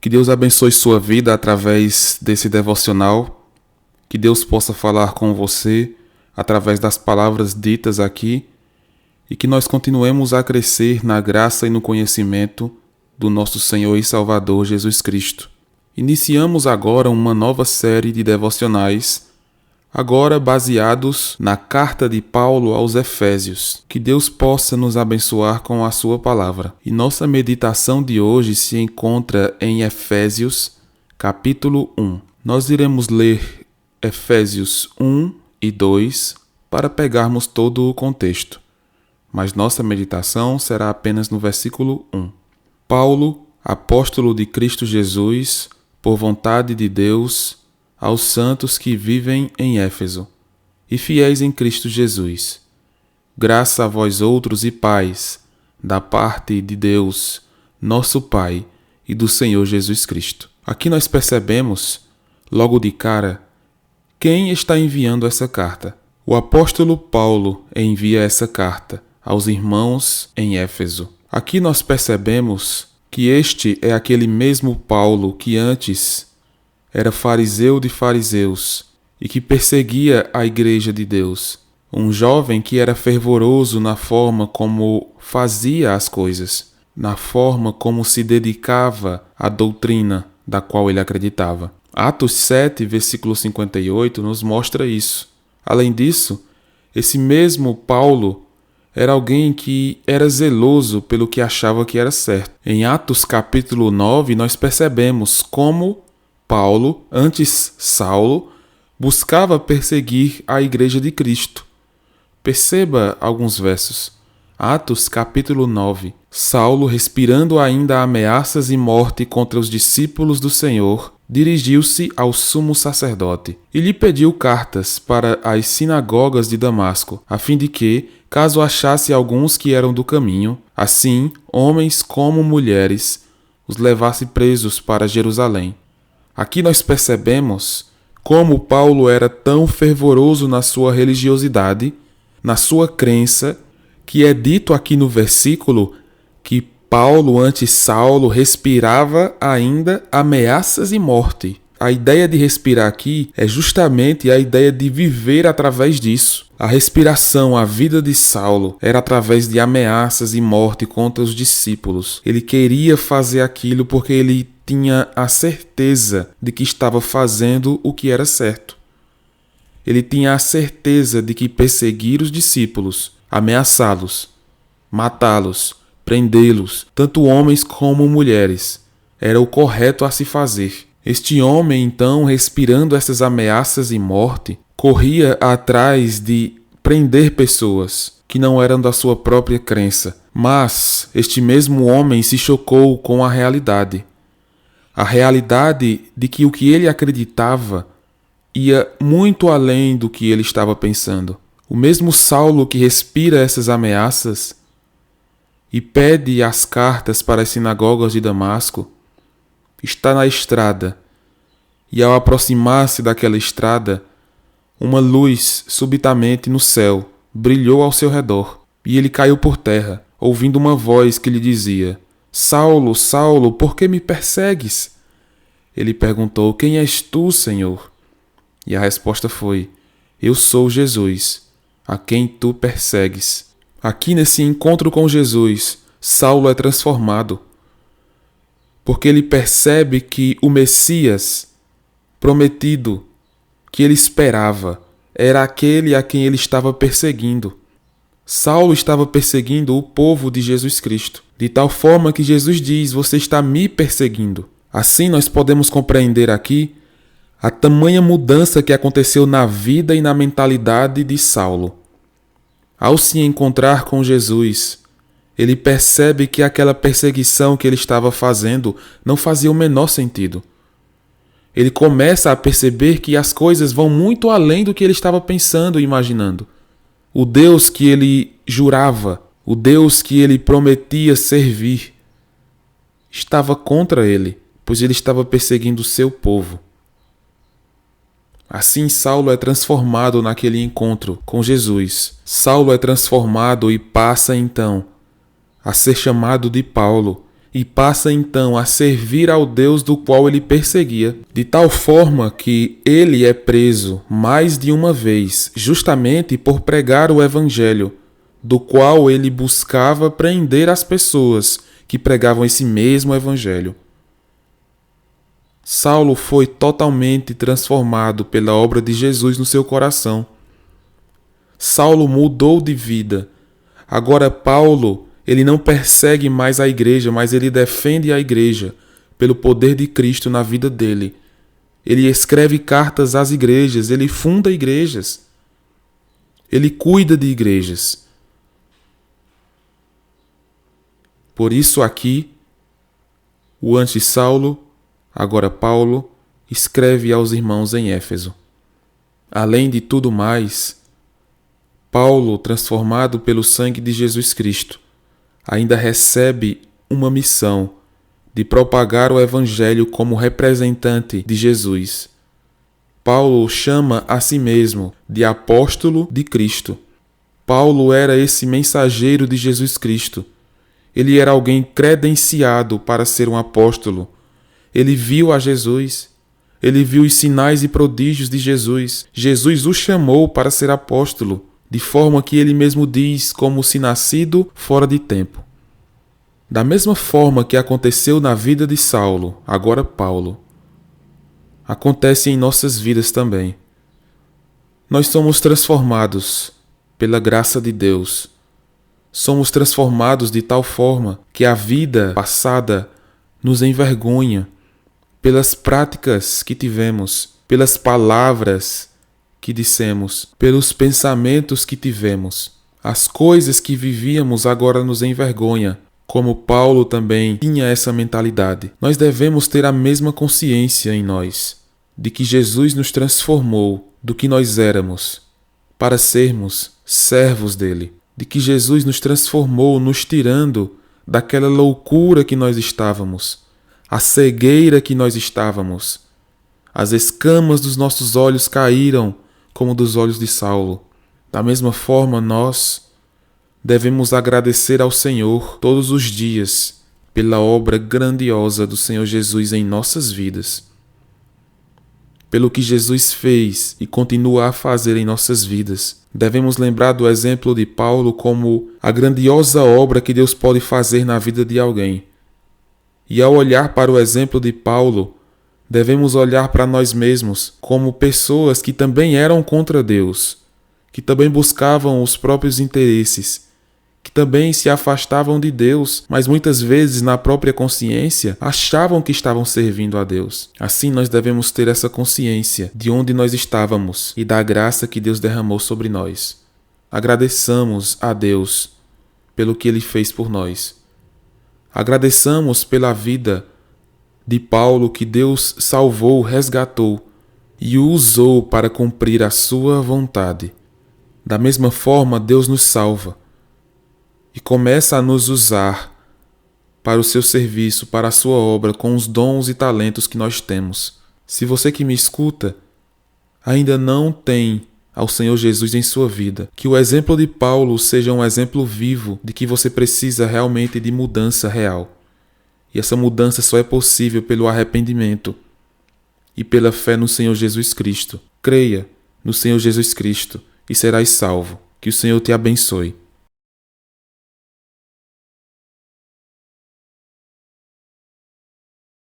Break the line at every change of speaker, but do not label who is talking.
Que Deus abençoe sua vida através desse devocional. Que Deus possa falar com você através das palavras ditas aqui e que nós continuemos a crescer na graça e no conhecimento do nosso Senhor e Salvador Jesus Cristo. Iniciamos agora uma nova série de devocionais, agora baseados na carta de Paulo aos Efésios. Que Deus possa nos abençoar com a sua palavra. E nossa meditação de hoje se encontra em Efésios, capítulo 1. Nós iremos ler Efésios 1 e 2 para pegarmos todo o contexto, mas nossa meditação será apenas no versículo 1. Paulo, apóstolo de Cristo Jesus, por vontade de Deus, aos santos que vivem em Éfeso e fiéis em Cristo Jesus. Graça a vós outros e paz, da parte de Deus, nosso Pai, e do Senhor Jesus Cristo. Aqui nós percebemos, logo de cara, quem está enviando essa carta. O apóstolo Paulo envia essa carta aos irmãos em Éfeso. Aqui nós percebemos que este é aquele mesmo Paulo que antes era fariseu de fariseus e que perseguia a igreja de Deus. Um jovem que era fervoroso na forma como fazia as coisas, na forma como se dedicava à doutrina da qual ele acreditava. Atos 7, versículo 58, nos mostra isso. Além disso, esse mesmo Paulo era alguém que era zeloso pelo que achava que era certo. Em Atos capítulo 9, nós percebemos como Paulo, antes Saulo, buscava perseguir a igreja de Cristo. Perceba alguns versos. Atos capítulo 9. Saulo, respirando ainda ameaças e morte contra os discípulos do Senhor, dirigiu-se ao sumo sacerdote e lhe pediu cartas para as sinagogas de Damasco, a fim de que, caso achasse alguns que eram do caminho, assim, homens como mulheres, os levasse presos para Jerusalém. Aqui nós percebemos como Paulo era tão fervoroso na sua religiosidade, na sua crença, que é dito aqui no versículo que Paulo, antes Saulo, respirava ainda ameaças e morte. A ideia de respirar aqui é justamente a ideia de viver através disso. A respiração, a vida de Saulo, era através de ameaças e morte contra os discípulos. Ele queria fazer aquilo porque ele tinha a certeza de que estava fazendo o que era certo. Ele tinha a certeza de que perseguir os discípulos, ameaçá-los, matá-los, prendê-los, tanto homens como mulheres, era o correto a se fazer. Este homem, então, respirando essas ameaças e morte, corria atrás de prender pessoas que não eram da sua própria crença. Mas este mesmo homem se chocou com a realidade. A realidade de que o que ele acreditava ia muito além do que ele estava pensando. O mesmo Saulo que respira essas ameaças e pede as cartas para as sinagogas de Damasco, está na estrada, e ao aproximar-se daquela estrada, uma luz subitamente no céu brilhou ao seu redor, e ele caiu por terra, ouvindo uma voz que lhe dizia: Saulo, Saulo, por que me persegues? Ele perguntou: Quem és tu, Senhor? E a resposta foi: Eu sou Jesus, a quem tu persegues. Aqui nesse encontro com Jesus, Saulo é transformado, porque ele percebe que o Messias prometido, que ele esperava, era aquele a quem ele estava perseguindo. Saulo estava perseguindo o povo de Jesus Cristo, de tal forma que Jesus diz: Você está me perseguindo. Assim nós podemos compreender aqui a tamanha mudança que aconteceu na vida e na mentalidade de Saulo. Ao se encontrar com Jesus, ele percebe que aquela perseguição que ele estava fazendo não fazia o menor sentido. Ele começa a perceber que as coisas vão muito além do que ele estava pensando e imaginando. O Deus que ele jurava, o Deus que ele prometia servir, estava contra ele, pois ele estava perseguindo o seu povo. Assim, Saulo é transformado naquele encontro com Jesus. Saulo é transformado e passa, então, a ser chamado de Paulo, e passa então a servir ao Deus do qual ele perseguia, de tal forma que ele é preso mais de uma vez, justamente por pregar o Evangelho, do qual ele buscava prender as pessoas que pregavam esse mesmo Evangelho. Saulo foi totalmente transformado pela obra de Jesus no seu coração. Saulo mudou de vida. Agora Paulo, ele não persegue mais a igreja, mas ele defende a igreja pelo poder de Cristo na vida dele. Ele escreve cartas às igrejas, ele funda igrejas. Ele cuida de igrejas. Por isso aqui, o antes Saulo, agora Paulo, escreve aos irmãos em Éfeso. Além de tudo mais, Paulo, transformado pelo sangue de Jesus Cristo, ainda recebe uma missão de propagar o Evangelho como representante de Jesus. Paulo chama a si mesmo de apóstolo de Cristo. Paulo era esse mensageiro de Jesus Cristo. Ele era alguém credenciado para ser um apóstolo. Ele viu a Jesus. Ele viu os sinais e prodígios de Jesus. Jesus o chamou para ser apóstolo, de forma que ele mesmo diz como se nascido fora de tempo. Da mesma forma que aconteceu na vida de Saulo, agora Paulo, acontece em nossas vidas também. Nós somos transformados pela graça de Deus. Somos transformados de tal forma que a vida passada nos envergonha pelas práticas que tivemos, pelas palavras que dissemos, pelos pensamentos que tivemos. As coisas que vivíamos agora nos envergonha, como Paulo também tinha essa mentalidade. Nós devemos ter a mesma consciência em nós, de que Jesus nos transformou do que nós éramos, para sermos servos dele, de que Jesus nos transformou, nos tirando daquela loucura que nós estávamos, a cegueira que nós estávamos. As escamas dos nossos olhos caíram como dos olhos de Saulo. Da mesma forma, nós devemos agradecer ao Senhor todos os dias pela obra grandiosa do Senhor Jesus em nossas vidas, pelo que Jesus fez e continua a fazer em nossas vidas. Devemos lembrar do exemplo de Paulo como a grandiosa obra que Deus pode fazer na vida de alguém. E ao olhar para o exemplo de Paulo, devemos olhar para nós mesmos como pessoas que também eram contra Deus, que também buscavam os próprios interesses, que também se afastavam de Deus, mas muitas vezes na própria consciência achavam que estavam servindo a Deus. Assim nós devemos ter essa consciência de onde nós estávamos e da graça que Deus derramou sobre nós. Agradeçamos a Deus pelo que Ele fez por nós. Agradeçamos pela vida de Paulo que Deus salvou, resgatou e o usou para cumprir a sua vontade. Da mesma forma, Deus nos salva e começa a nos usar para o seu serviço, para a sua obra, com os dons e talentos que nós temos. Se você que me escuta ainda não tem ao Senhor Jesus em sua vida, que o exemplo de Paulo seja um exemplo vivo de que você precisa realmente de mudança real. E essa mudança só é possível pelo arrependimento e pela fé no Senhor Jesus Cristo. Creia no Senhor Jesus Cristo e serás salvo. Que o Senhor te abençoe.